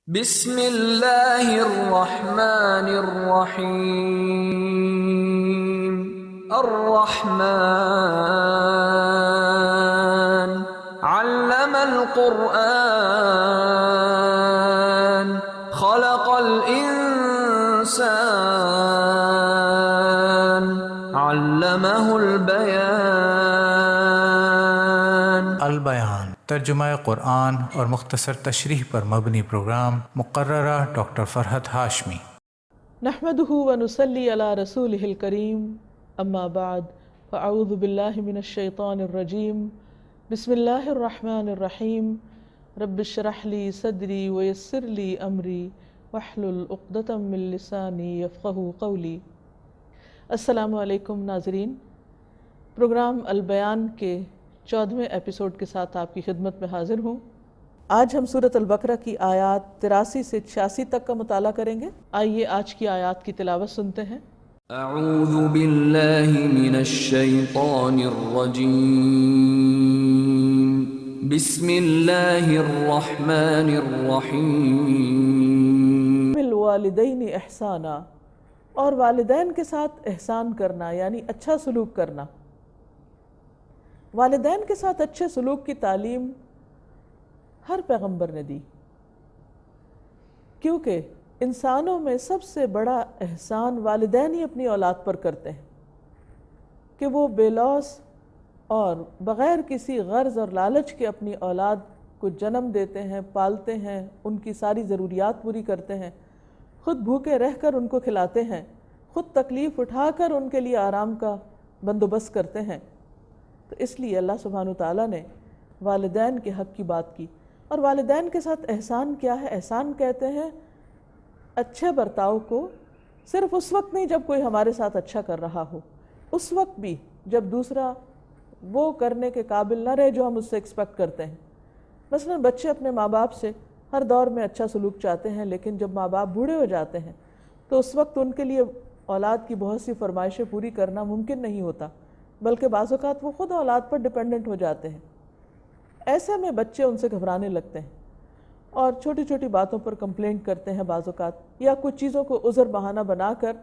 بسم اللہ الرحمن الرحیم الرحمن علم القرآن خلق الانسان علمہ البیان۔ البیان ترجمہ قرآن اور مختصر تشریح پر مبنی پروگرام، مقررہ ڈاکٹر فرحت ہاشمی۔ نحمده ونصلی علی رسولہ الکریم، اما بعد فاعوذ باللہ من الشیطان الرجیم، بسم اللہ الرحمن الرحیم، رب اشرح لی صدری ویسر لی امری واحلل عقدۃ من لسانی یفقہوا قولی۔ السلام علیکم ناظرین، پروگرام البیان کے 14ویں ایپیسوڈ کے ساتھ آپ کی خدمت میں حاضر ہوں۔ آج ہم سورۃ البقرہ کی آیات 83 سے 86 تک کا مطالعہ کریں گے۔ آئیے آج کی آیات کی تلاوت سنتے ہیں۔ اعوذ باللہ من الشیطان الرجیم، بسم اللہ الرحمن الرحیم۔ بالوالدین احسانا، اور والدین کے ساتھ احسان کرنا یعنی اچھا سلوک کرنا۔ والدین کے ساتھ اچھے سلوک کی تعلیم ہر پیغمبر نے دی، کیونکہ انسانوں میں سب سے بڑا احسان والدین ہی اپنی اولاد پر کرتے ہیں کہ وہ بے لوث اور بغیر کسی غرض اور لالچ کے اپنی اولاد کو جنم دیتے ہیں، پالتے ہیں، ان کی ساری ضروریات پوری کرتے ہیں، خود بھوکے رہ کر ان کو کھلاتے ہیں، خود تکلیف اٹھا کر ان کے لیے آرام کا بندوبست کرتے ہیں۔ تو اس لیے اللہ سبحانہ وتعالیٰ نے والدین کے حق کی بات کی۔ اور والدین کے ساتھ احسان کیا ہے؟ احسان کہتے ہیں اچھے برتاؤ کو صرف اس وقت نہیں جب کوئی ہمارے ساتھ اچھا کر رہا ہو، اس وقت بھی جب دوسرا وہ کرنے کے قابل نہ رہے جو ہم اس سے ایکسپیکٹ کرتے ہیں۔ مثلا بچے اپنے ماں باپ سے ہر دور میں اچھا سلوک چاہتے ہیں، لیکن جب ماں باپ بوڑھے ہو جاتے ہیں تو اس وقت ان کے لیے اولاد کی بہت سی فرمائشیں پوری کرنا ممکن نہیں ہوتا، بلکہ بعض اوقات وہ خود اولاد پر ڈیپینڈنٹ ہو جاتے ہیں۔ ایسے میں بچے ان سے گھبرانے لگتے ہیں اور چھوٹی چھوٹی باتوں پر کمپلینٹ کرتے ہیں بعض اوقات، یا کچھ چیزوں کو عذر بہانہ بنا کر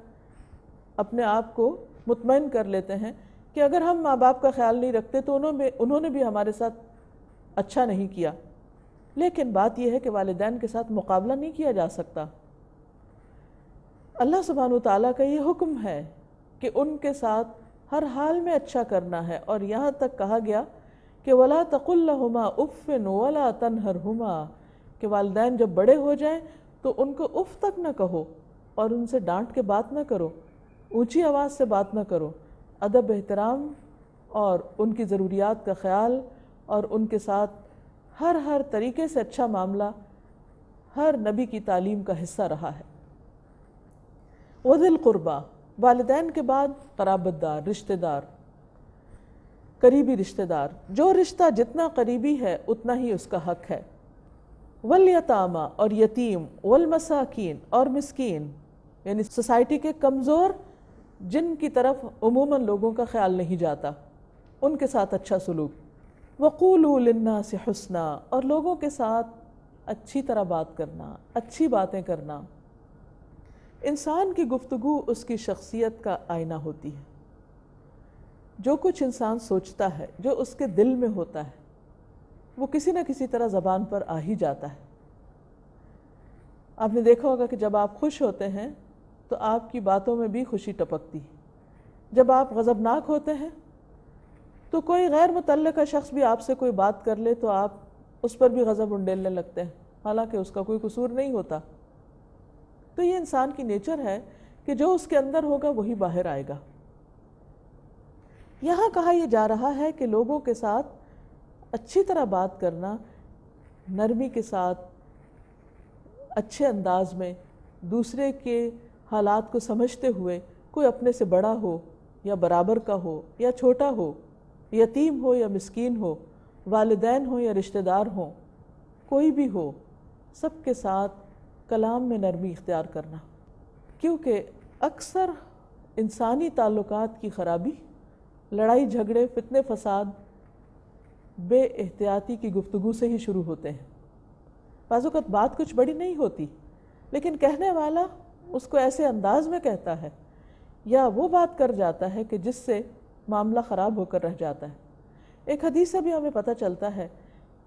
اپنے آپ کو مطمئن کر لیتے ہیں کہ اگر ہم ماں باپ کا خیال نہیں رکھتے تو انہوں نے بھی ہمارے ساتھ اچھا نہیں کیا۔ لیکن بات یہ ہے کہ والدین کے ساتھ مقابلہ نہیں کیا جا سکتا۔ اللہ سبحانہ وتعالیٰ کا یہ حکم ہے کہ ان کے ساتھ ہر حال میں اچھا کرنا ہے، اور یہاں تک کہا گیا کہ وَلَا تَقُلْ لَهُمَا اُفٍّ وَلَا تَنْهَرْهُمَا، کہ والدین جب بڑے ہو جائیں تو ان کو اف تک نہ کہو اور ان سے ڈانٹ کے بات نہ کرو، اونچی آواز سے بات نہ کرو۔ ادب، احترام اور ان کی ضروریات کا خیال اور ان کے ساتھ ہر طریقے سے اچھا معاملہ ہر نبی کی تعلیم کا حصہ رہا ہے۔ وَذِي الْقُرْبَى، والدین کے بعد قرابت دار، رشتہ دار، قریبی رشتہ دار۔ جو رشتہ جتنا قریبی ہے اتنا ہی اس کا حق ہے۔ والیتامی، اور یتیم، والمساکین، اور مسکین، یعنی سوسائٹی کے کمزور جن کی طرف عموماً لوگوں کا خیال نہیں جاتا، ان کے ساتھ اچھا سلوک۔ وقولوا للناس حسنا، اور لوگوں کے ساتھ اچھی طرح بات کرنا، اچھی باتیں کرنا۔ انسان کی گفتگو اس کی شخصیت کا آئینہ ہوتی ہے۔ جو کچھ انسان سوچتا ہے، جو اس کے دل میں ہوتا ہے، وہ کسی نہ کسی طرح زبان پر آ ہی جاتا ہے۔ آپ نے دیکھا ہوگا کہ جب آپ خوش ہوتے ہیں تو آپ کی باتوں میں بھی خوشی ٹپکتی ہے۔ جب آپ غضبناک ہوتے ہیں تو کوئی غیر متعلقہ شخص بھی آپ سے کوئی بات کر لے تو آپ اس پر بھی غضب انڈیلنے لگتے ہیں، حالانکہ اس کا کوئی قصور نہیں ہوتا۔ تو یہ انسان کی نیچر ہے کہ جو اس کے اندر ہوگا وہی باہر آئے گا۔ یہاں کہا یہ جا رہا ہے کہ لوگوں کے ساتھ اچھی طرح بات کرنا، نرمی کے ساتھ، اچھے انداز میں، دوسرے کے حالات کو سمجھتے ہوئے، کوئی اپنے سے بڑا ہو یا برابر کا ہو یا چھوٹا ہو، یتیم ہو یا مسکین ہو، والدین ہو یا رشتہ دار ہوں، کوئی بھی ہو، سب کے ساتھ کلام میں نرمی اختیار کرنا۔ کیونکہ اکثر انسانی تعلقات کی خرابی، لڑائی جھگڑے، فتنے فساد بے احتیاطی کی گفتگو سے ہی شروع ہوتے ہیں، بعض اوقات بات کچھ بڑی نہیں ہوتی لیکن کہنے والا اس کو ایسے انداز میں کہتا ہے یا وہ بات کر جاتا ہے کہ جس سے معاملہ خراب ہو کر رہ جاتا ہے۔ ایک حدیث سے بھی ہمیں پتہ چلتا ہے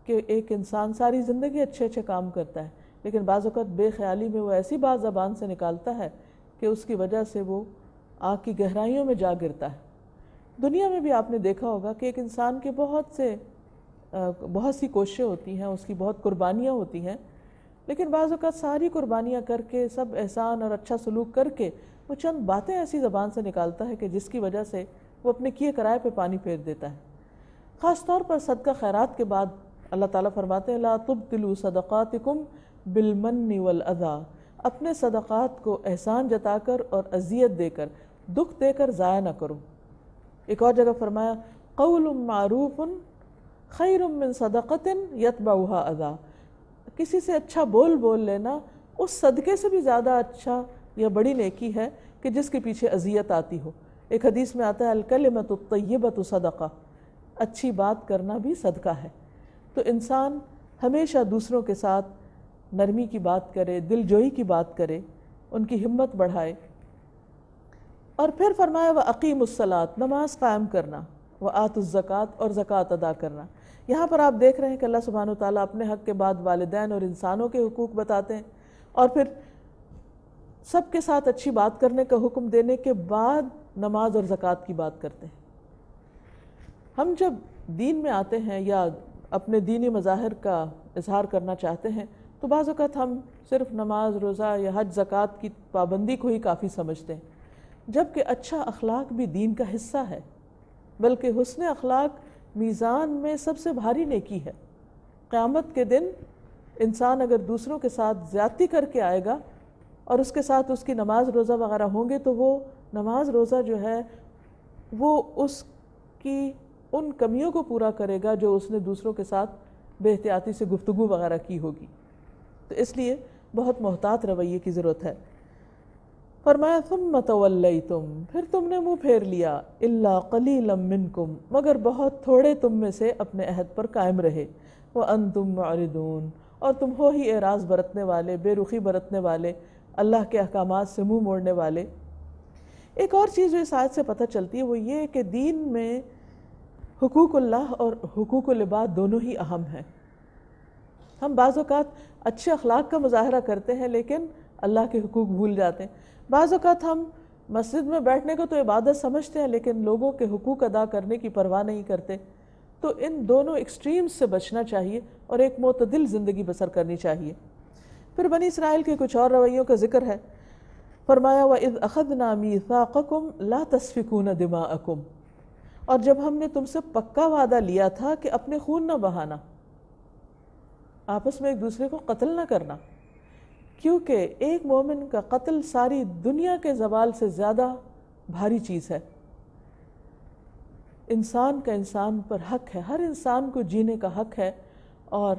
کہ ایک انسان ساری زندگی اچھے اچھے کام کرتا ہے لیکن بعض اوقات بے خیالی میں وہ ایسی بات زبان سے نکالتا ہے کہ اس کی وجہ سے وہ آگ کی گہرائیوں میں جا گرتا ہے۔ دنیا میں بھی آپ نے دیکھا ہوگا کہ ایک انسان کے بہت سی کوششیں ہوتی ہیں، اس کی بہت قربانیاں ہوتی ہیں، لیکن بعض اوقات ساری قربانیاں کر کے، سب احسان اور اچھا سلوک کر کے وہ چند باتیں ایسی زبان سے نکالتا ہے کہ جس کی وجہ سے وہ اپنے کیے کرائے پہ پانی پھیر دیتا ہے۔ خاص طور پر صدقہ خیرات کے بعد اللہ تعالیٰ فرماتے ہیں لا تبطلوا صدقاتکم بالمن والاذی، اپنے صدقات کو احسان جتا کر اور اذیت دے کر، دکھ دے کر ضائع نہ کرو۔ ایک اور جگہ فرمایا قول معروف خیر من صدقۃ یتبعها اذی، کسی سے اچھا بول لینا اس صدقے سے بھی زیادہ اچھا یا بڑی نیکی ہے کہ جس کے پیچھے اذیت آتی ہو۔ ایک حدیث میں آتا ہے الکلمۃ الطیبۃ صدقہ، اچھی بات کرنا بھی صدقہ ہے۔ تو انسان ہمیشہ دوسروں کے ساتھ نرمی کی بات کرے، دل جوئی کی بات کرے، ان کی ہمت بڑھائے۔ اور پھر فرمایا وَأَقِيمُوا الصَّلَاةَ، نماز قائم کرنا، وَآتُوا الزَّكَاةَ، اور زکوٰۃ ادا کرنا۔ یہاں پر آپ دیکھ رہے ہیں کہ اللہ سبحانہ وتعالیٰ اپنے حق کے بعد والدین اور انسانوں کے حقوق بتاتے ہیں اور پھر سب کے ساتھ اچھی بات کرنے کا حکم دینے کے بعد نماز اور زکوٰۃ کی بات کرتے ہیں۔ ہم جب دین میں آتے ہیں یا اپنے دینی مظاہر کا اظہار کرنا چاہتے ہیں تو بعض اوقات ہم صرف نماز، روزہ یا حج، زکوٰۃ کی پابندی کو ہی کافی سمجھتے ہیں، جبکہ اچھا اخلاق بھی دین کا حصہ ہے، بلکہ حسن اخلاق میزان میں سب سے بھاری نیکی ہے۔ قیامت کے دن انسان اگر دوسروں کے ساتھ زیادتی کر کے آئے گا اور اس کے ساتھ اس کی نماز روزہ وغیرہ ہوں گے تو وہ نماز روزہ جو ہے وہ اس کی ان کمیوں کو پورا کرے گا جو اس نے دوسروں کے ساتھ بے احتیاطی سے گفتگو وغیرہ کی ہوگی۔ تو اس لیے بہت محتاط رویے کی ضرورت ہے۔ فرمایا ثم تولیتم، پھر تم نے منہ پھیر لیا، الا قلیلا منکم، مگر بہت تھوڑے تم میں سے اپنے عہد پر قائم رہے، وانتم معرضون، اور تم ہو ہی اعراض برتنے والے، بے رخی برتنے والے، اللہ کے احکامات سے منہ موڑنے والے۔ ایک اور چیز جو اس آیت سے پتہ چلتی ہے وہ یہ کہ دین میں حقوق اللہ اور حقوق العباد دونوں ہی اہم ہیں۔ ہم بعض اوقات اچھے اخلاق کا مظاہرہ کرتے ہیں لیکن اللہ کے حقوق بھول جاتے ہیں۔ بعض اوقات ہم مسجد میں بیٹھنے کو تو عبادت سمجھتے ہیں لیکن لوگوں کے حقوق ادا کرنے کی پرواہ نہیں کرتے۔ تو ان دونوں ایکسٹریمز سے بچنا چاہیے اور ایک معتدل زندگی بسر کرنی چاہیے۔ پھر بنی اسرائیل کے کچھ اور رویوں کا ذکر ہے۔ فرمایا وَإِذْ أَخَذْنَا مِيثَاقَكُمْ لَا تَسْفِكُونَ دِمَاءَكُمْ، اور جب ہم نے تم سے پکا وعدہ لیا تھا کہ اپنے خون نہ بہانا، آپس میں ایک دوسرے کو قتل نہ کرنا، کیونکہ ایک مومن کا قتل ساری دنیا کے زوال سے زیادہ بھاری چیز ہے۔ انسان کا انسان پر حق ہے، ہر انسان کو جینے کا حق ہے، اور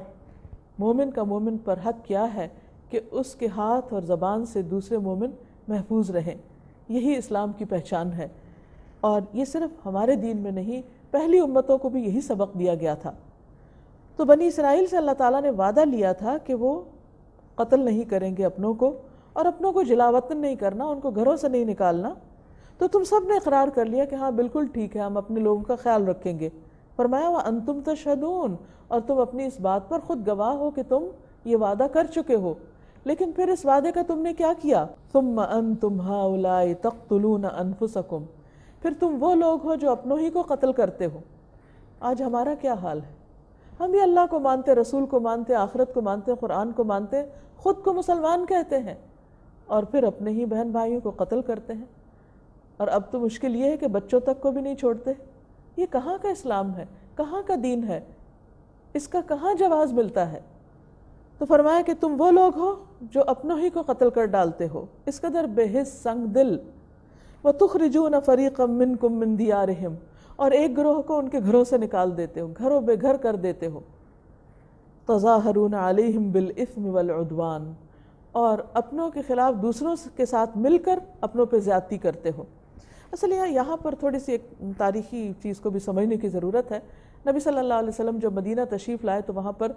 مومن کا مومن پر حق کیا ہے کہ اس کے ہاتھ اور زبان سے دوسرے مومن محفوظ رہیں۔ یہی اسلام کی پہچان ہے، اور یہ صرف ہمارے دین میں نہیں، پہلی امتوں کو بھی یہی سبق دیا گیا تھا۔ تو بنی اسرائیل سے اللہ تعالیٰ نے وعدہ لیا تھا کہ وہ قتل نہیں کریں گے اپنوں کو، اور اپنوں کو جلا وطن نہیں کرنا، ان کو گھروں سے نہیں نکالنا۔ تو تم سب نے اقرار کر لیا کہ ہاں بالکل ٹھیک ہے، ہم اپنے لوگوں کا خیال رکھیں گے۔ فرمایا وَأَنْتُمْ تَشْهَدُونَ، اور تم اپنی اس بات پر خود گواہ ہو کہ تم یہ وعدہ کر چکے ہو، لیکن پھر اس وعدے کا تم نے کیا کیا؟ ثُمَّ أَنْتُمْ هَؤُلَاءِ تَقْتُلُونَ أَنفُسَكُمْ، پھر تم وہ لوگ ہو جو اپنوں ہی کو قتل کرتے ہو۔ آج ہمارا کیا حال ہے؟ ہم بھی اللہ کو مانتے، رسول کو مانتے، آخرت کو مانتے، قرآن کو مانتے، خود کو مسلمان کہتے ہیں، اور پھر اپنے ہی بہن بھائیوں کو قتل کرتے ہیں۔ اور اب تو مشکل یہ ہے کہ بچوں تک کو بھی نہیں چھوڑتے۔ یہ کہاں کا اسلام ہے؟ کہاں کا دین ہے؟ اس کا کہاں جواز ملتا ہے؟ تو فرمایا کہ تم وہ لوگ ہو جو اپنوں ہی کو قتل کر ڈالتے ہو، اس قدر بے حس سنگ دل۔ وَتُخْرِجُونَ فَرِيقًا مِّنكُم مِّن دِيَارِهِمْ، اور ایک گروہ کو ان کے گھروں سے نکال دیتے ہو، گھروں بے گھر کر دیتے ہو۔ تَظَاهَرُونَ عَلَيْهِمْ بِالْإِثْمِ وَالْعُدْوَانِ، اور اپنوں کے خلاف دوسروں کے ساتھ مل کر اپنوں پہ زیادتی کرتے ہو۔ اصل یہاں پر تھوڑی سی ایک تاریخی چیز کو بھی سمجھنے کی ضرورت ہے۔ نبی صلی اللہ علیہ وسلم جب مدینہ تشریف لائے تو وہاں پر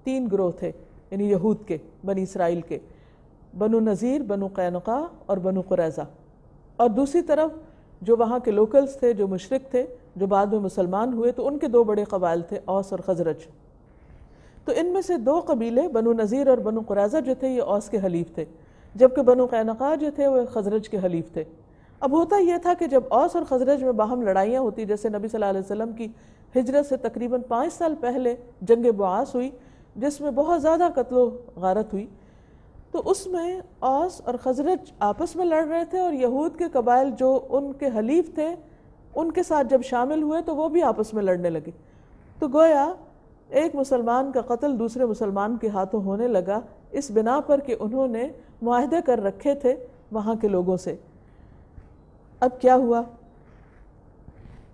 3 گروہ تھے۔ یعنی یہود کے، بنی اسرائیل کے، بنو نذیر، بنو قینقاع اور بنو قریظہ، اور دوسری طرف جو وہاں کے لوکلز تھے، جو مشرک تھے، جو بعد میں مسلمان ہوئے، تو ان کے دو بڑے قبائل تھے، اوس اور خزرج۔ تو ان میں سے دو قبیلے بنو نذیر اور بنو قریظہ جو تھے یہ اوس کے حلیف تھے، جبکہ بنو قینقاع جو تھے وہ خزرج کے حلیف تھے۔ اب ہوتا یہ تھا کہ جب اوس اور خزرج میں باہم لڑائیاں ہوتی، جیسے نبی صلی اللہ علیہ وسلم کی ہجرت سے تقریباً 5 سال پہلے جنگ بعاث ہوئی، جس میں بہت زیادہ قتل و غارت ہوئی، تو اس میں اوس اور خزرج آپس میں لڑ رہے تھے، اور یہود کے قبائل جو ان کے حلیف تھے ان کے ساتھ جب شامل ہوئے تو وہ بھی آپس میں لڑنے لگے۔ تو گویا ایک مسلمان کا قتل دوسرے مسلمان کے ہاتھوں ہونے لگا، اس بنا پر کہ انہوں نے معاہدے کر رکھے تھے وہاں کے لوگوں سے۔ اب کیا ہوا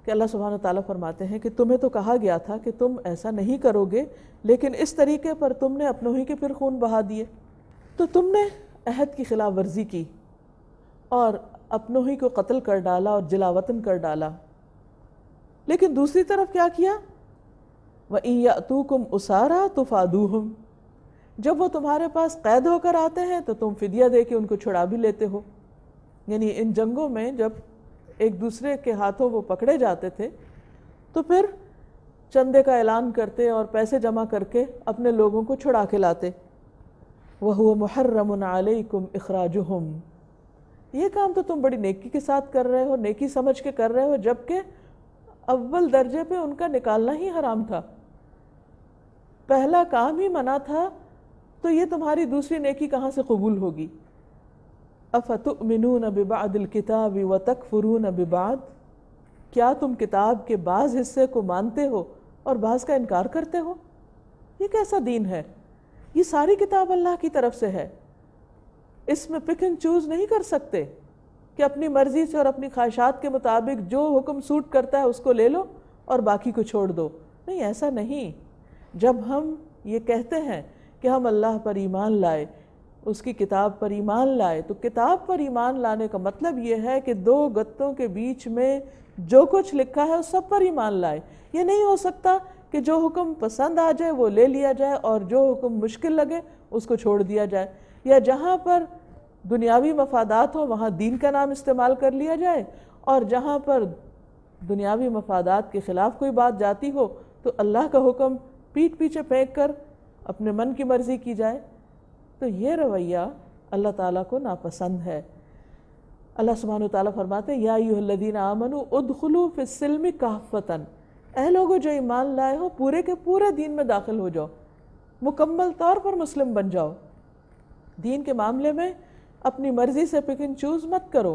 کہ اللہ سبحانہ وتعالیٰ فرماتے ہیں کہ تمہیں تو کہا گیا تھا کہ تم ایسا نہیں کرو گے، لیکن اس طریقے پر تم نے اپنوں ہی کے پھر خون بہا دیے، تو تم نے عہد کی خلاف ورزی کی اور اپنوں ہی کو قتل کر ڈالا اور جلا وطن کر ڈالا۔ لیکن دوسری طرف کیا کیا؟ وَإِن يَأْتُوكُمْ أُسَارَىٰ تُفَادُوهُمْ، جب وہ تمہارے پاس قید ہو کر آتے ہیں تو تم فدیہ دے کے ان کو چھڑا بھی لیتے ہو۔ یعنی ان جنگوں میں جب ایک دوسرے کے ہاتھوں وہ پکڑے جاتے تھے تو پھر چندے کا اعلان کرتے اور پیسے جمع کر کے اپنے لوگوں کو چھڑا کے لاتے۔ وَهُوَ مُحَرَّمٌ عَلَيْكُمْ إِخْرَاجُهُمْ، یہ کام تو تم بڑی نیکی کے ساتھ کر رہے ہو، نیکی سمجھ کے کر رہے ہو، جبکہ اول درجے پہ ان کا نکالنا ہی حرام تھا، پہلا کام ہی منع تھا، تو یہ تمہاری دوسری نیکی کہاں سے قبول ہوگی؟ اَفَتُؤْمِنُونَ بِبَعْضِ الْكِتَابِ وَتَكْفُرُونَ بِبَعْضٍ، کیا تم کتاب کے بعض حصے کو مانتے ہو اور بعض کا انکار کرتے ہو؟ یہ کیسا دین ہے؟ یہ ساری کتاب اللہ کی طرف سے ہے، اس میں پک اینڈ چوز نہیں کر سکتے کہ اپنی مرضی سے اور اپنی خواہشات کے مطابق جو حکم سوٹ کرتا ہے اس کو لے لو اور باقی کو چھوڑ دو۔ نہیں، ایسا نہیں۔ جب ہم یہ کہتے ہیں کہ ہم اللہ پر ایمان لائے، اس کی کتاب پر ایمان لائے، تو کتاب پر ایمان لانے کا مطلب یہ ہے کہ دو گتوں کے بیچ میں جو کچھ لکھا ہے اس سب پر ایمان لائے۔ یہ نہیں ہو سکتا کہ جو حکم پسند آ جائے وہ لے لیا جائے اور جو حکم مشکل لگے اس کو چھوڑ دیا جائے، یا جہاں پر دنیاوی مفادات ہوں وہاں دین کا نام استعمال کر لیا جائے، اور جہاں پر دنیاوی مفادات کے خلاف کوئی بات جاتی ہو تو اللہ کا حکم پیٹھ پیچھے پھینک کر اپنے من کی مرضی کی جائے۔ تو یہ رویہ اللہ تعالیٰ کو ناپسند ہے۔ اللہ سبحانہ وتعالیٰ فرماتے ہیں یا ایھا الذین آمنوا ادخلوا فی السلم کافۃ، اے لوگو جو ایمان لائے ہو پورے کے پورے دین میں داخل ہو جاؤ، مکمل طور پر مسلم بن جاؤ، دین کے معاملے میں اپنی مرضی سے پک اینڈ چوز مت کرو۔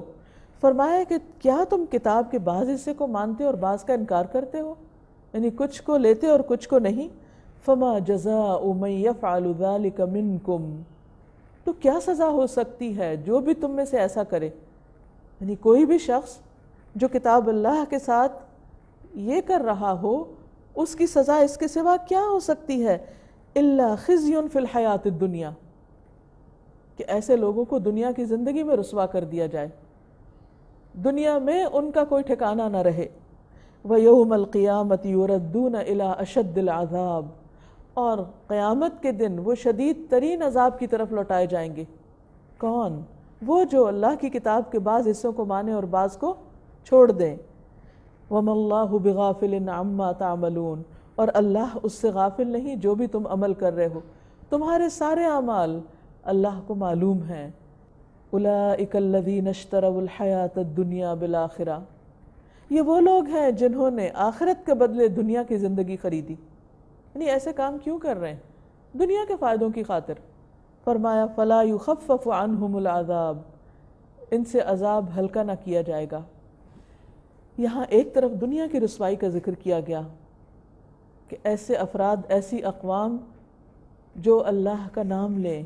فرمایا کہ کیا تم کتاب کے بعض حصے کو مانتے اور بعض کا انکار کرتے ہو، یعنی کچھ کو لیتے اور کچھ کو نہیں۔ فما جزاء من یفعل ذلک منکم، تو کیا سزا ہو سکتی ہے جو بھی تم میں سے ایسا کرے، یعنی کوئی بھی شخص جو کتاب اللہ کے ساتھ یہ کر رہا ہو اس کی سزا اس کے سوا کیا ہو سکتی ہے؟ الا خزی فی الحیات الدنیا، کہ ایسے لوگوں کو دنیا کی زندگی میں رسوا کر دیا جائے، دنیا میں ان کا کوئی ٹھکانہ نہ رہے۔ وَيَوْمَ الْقِيَامَةِ يُرَدُّونَ إِلَىٰ أَشَدِّ الْعَذَابِ، اور قیامت کے دن وہ شدید ترین عذاب کی طرف لوٹائے جائیں گے۔ کون؟ وہ جو اللہ کی کتاب کے بعض حصوں کو مانے اور بعض کو چھوڑ دیں۔ وَمَا اللَّهُ بِغَافِلٍ عَمَّا تَعْمَلُونَ، اور اللہ اس سے غافل نہیں جو بھی تم عمل کر رہے ہو، تمہارے سارے اعمال اللہ کو معلوم ہیں۔ اولئک الذین اشتروا الحیاۃ الدنیا بالآخرہ، یہ وہ لوگ ہیں جنہوں نے آخرت کے بدلے دنیا کی زندگی خریدی، یعنی ایسے کام کیوں کر رہے ہیں؟ دنیا کے فائدوں کی خاطر۔ فرمایا فلا یخفف عنہم العذاب، ان سے عذاب ہلکا نہ کیا جائے گا۔ یہاں ایک طرف دنیا کی رسوائی کا ذکر کیا گیا کہ ایسے افراد، ایسی اقوام جو اللہ کا نام لیں،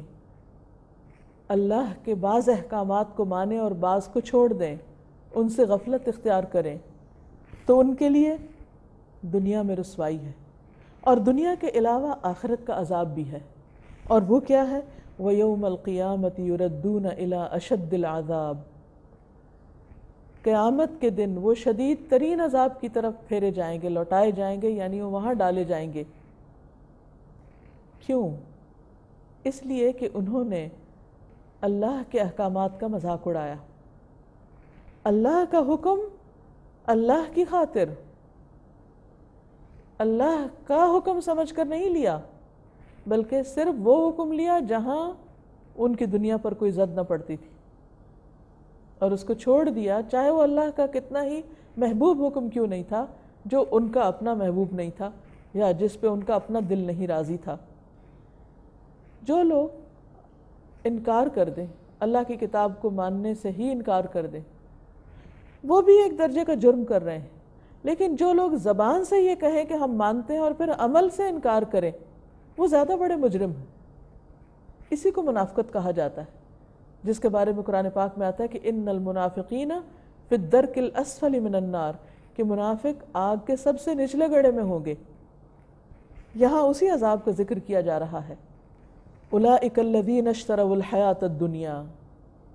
اللہ کے بعض احکامات کو مانیں اور بعض کو چھوڑ دیں، ان سے غفلت اختیار کریں، تو ان کے لیے دنیا میں رسوائی ہے، اور دنیا کے علاوہ آخرت کا عذاب بھی ہے۔ اور وہ کیا ہے؟ وَيَوْمَ الْقِيَامَةِ يُرَدُّونَ إِلَىٰ أَشَدِّ الْعَذَابِ، قیامت کے دن وہ شدید ترین عذاب کی طرف پھیرے جائیں گے، لوٹائے جائیں گے، یعنی وہ وہاں ڈالے جائیں گے۔ کیوں؟ اس لیے کہ انہوں نے اللہ کے احکامات کا مذاق اڑایا، اللہ کا حکم اللہ کی خاطر، اللہ کا حکم سمجھ کر نہیں لیا، بلکہ صرف وہ حکم لیا جہاں ان کی دنیا پر کوئی زد نہ پڑتی تھی، اور اس کو چھوڑ دیا چاہے وہ اللہ کا کتنا ہی محبوب حکم کیوں نہیں تھا، جو ان کا اپنا محبوب نہیں تھا یا جس پہ ان کا اپنا دل نہیں راضی تھا۔ جو لوگ انکار کر دیں، اللہ کی کتاب کو ماننے سے ہی انکار کر دیں، وہ بھی ایک درجے کا جرم کر رہے ہیں، لیکن جو لوگ زبان سے یہ کہیں کہ ہم مانتے ہیں اور پھر عمل سے انکار کریں، وہ زیادہ بڑے مجرم ہیں۔ اسی کو منافقت کہا جاتا ہے، جس کے بارے میں قرآن پاک میں آتا ہے کہ ان المنافقین فی الدرک الاسفل من النار، کہ منافق آگ کے سب سے نچلے گڑھے میں ہوں گے۔ یہاں اسی عذاب کا ذکر کیا جا رہا ہے، اولئک الذین اشتروا الحیاۃ الدنیا،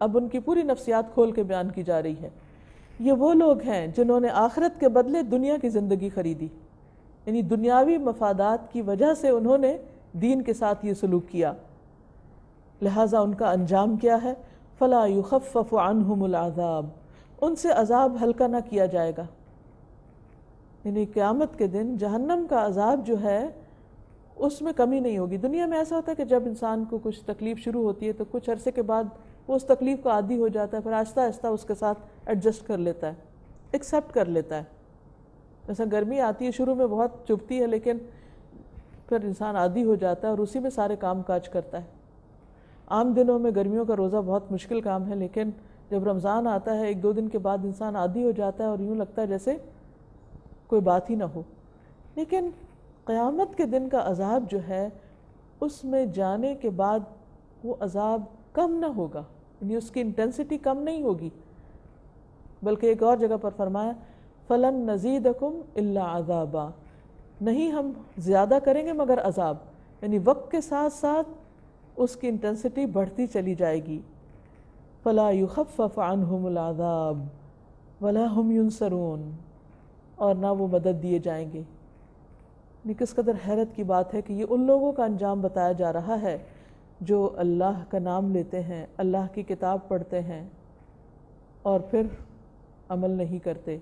اب ان کی پوری نفسیات کھول کے بیان کی جا رہی ہے۔ یہ وہ لوگ ہیں جنہوں نے آخرت کے بدلے دنیا کی زندگی خریدی، یعنی دنیاوی مفادات کی وجہ سے انہوں نے دین کے ساتھ یہ سلوک کیا، لہٰذا ان کا انجام کیا ہے؟ فلا یخفف عنہم العذاب، ان سے عذاب ہلکا نہ کیا جائے گا، یعنی قیامت کے دن جہنم کا عذاب جو ہے اس میں کمی نہیں ہوگی۔ دنیا میں ایسا ہوتا ہے کہ جب انسان کو کچھ تکلیف شروع ہوتی ہے تو کچھ عرصے کے بعد وہ اس تکلیف کو عادی ہو جاتا ہے، پھر آہستہ آہستہ اس کے ساتھ ایڈجسٹ کر لیتا ہے، ایکسیپٹ کر لیتا ہے۔ جیسا گرمی آتی ہے شروع میں بہت چبھتی ہے، لیکن پھر انسان عادی ہو جاتا ہے اور اسی میں سارے کام کاج کرتا ہے۔ عام دنوں میں گرمیوں کا روزہ بہت مشکل کام ہے، لیکن جب رمضان آتا ہے 1-2 دن کے بعد انسان عادی ہو جاتا ہے اور یوں لگتا ہے جیسے کوئی بات ہی نہ ہو۔ لیکن قیامت کے دن کا عذاب جو ہے اس میں جانے کے بعد وہ عذاب کم نہ ہوگا، یعنی اس کی انٹینسٹی کم نہیں ہوگی، بلکہ ایک اور جگہ پر فرمایا فَلَن نَزِيدَكُمْ إِلَّا عَذَابًا، نہیں ہم زیادہ کریں گے مگر عذاب، یعنی وقت کے ساتھ ساتھ اس کی انٹینسٹی بڑھتی چلی جائے گی۔ فَلَا يُخَفَّفْ عَنْهُمُ الْعَذَابُ وَلَا هُمْ يُنصَرُونَ، اور نہ وہ مدد دیے جائیں گے۔ کس قدر حیرت کی بات ہے کہ یہ ان لوگوں کا انجام بتایا جا رہا ہے جو اللہ کا نام لیتے ہیں، اللہ کی کتاب پڑھتے ہیں اور پھر عمل نہیں کرتے۔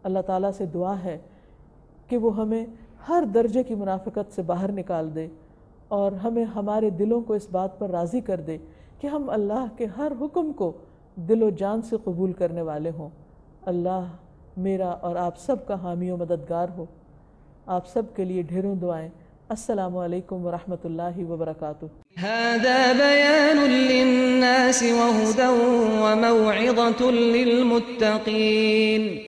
اللہ تعالیٰ سے دعا ہے کہ وہ ہمیں ہر درجے کی منافقت سے باہر نکال دے اور ہمیں ہمارے دلوں کو اس بات پر راضی کر دے کہ ہم اللہ کے ہر حکم کو دل و جان سے قبول کرنے والے ہوں۔ اللہ میرا اور آپ سب کا حامی و مددگار ہو۔ آپ سب کے لیے ڈھیروں دعائیں۔ السلام علیکم ورحمۃ اللہ وبرکاتہ۔ هذا بيان للناس وهدى وموعظة للمتقين